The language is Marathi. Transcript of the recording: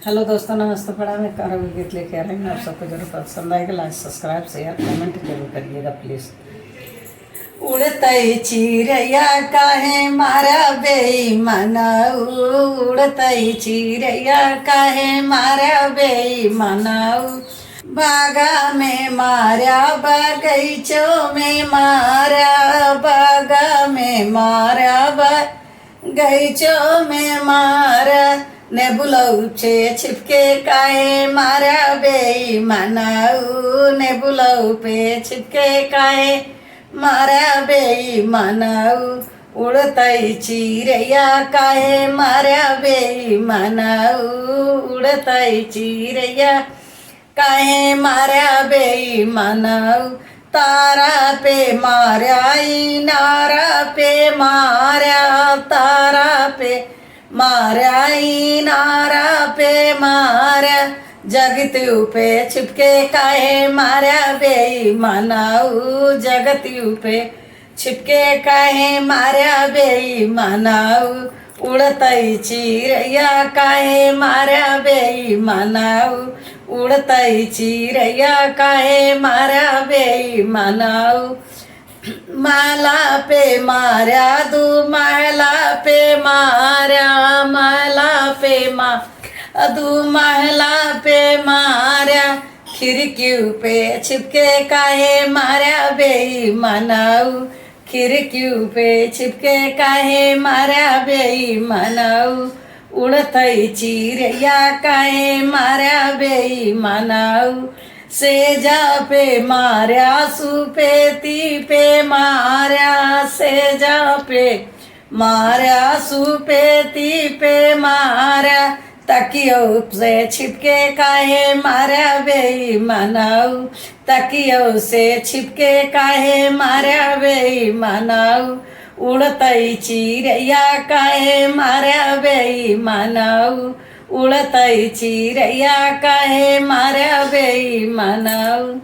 हेलो दोस्तों, नमस्ते। पड़ा मैं कारवी गीत लेके आ रही हूँ। आप सबको जरूर पसंद आएगा। लाइक, सब्सक्राइब, शेयर, कमेंट जरूर करिएगा प्लीज़। उड़तई चिड़ैया काहे मारा बेईमाना, उड़तई चिड़ैया काहे मारा बेईमाना। बागा में मारा, बगीचों में मारा, बागा में मारा, बगीचों में मारा। ने बुलाऊ छे छिपके काहे मारा बेईमानाऊ, ने बुलाऊ पे छिपके काहे मारा बेईमानाऊ। उड़तई चिड़ैया काहे मारा बेईमानाऊ, उड़तई चिड़ैया काहे मारा बेईमानाऊ। तारा पे मारा, इनारा पे मारा, तारा पे मारा, इनारा पे मारा। जगत्यू पे छिपके काहे मारा बेईमानाऊ, जगत्यू पे छिपके काहे मारा बेईमानाऊ। उड़तई चिड़ैया काहे मारा बेईमानाऊ, उड़तई चिड़ैया काहे मारा बेईमानाऊ। माला पे मारा, दू माला पे मारा, माला पे मारा, दू माला पे मारा। खिड़कियों पे छिपके काहे मारा बेईमानाऊ, खिड़कियों पे छिपके काहे मारा बेईमानाऊ। उड़तई चिड़ैया काहे मारा बेईमानाऊ। सेजा पे मारा, सुपेती पे मारा, सेजा पे मारा, सुपेती पे मारा। तकियो से छिपके काहे मारा बेईमानाऊ, तकियो से छिपके काहे मारा बेईमानाऊ। उड़तई चिड़ैया काहे मारा बेईमानाऊ, उड़तई चिड़ैया काहे मारा बेईमानाऊ।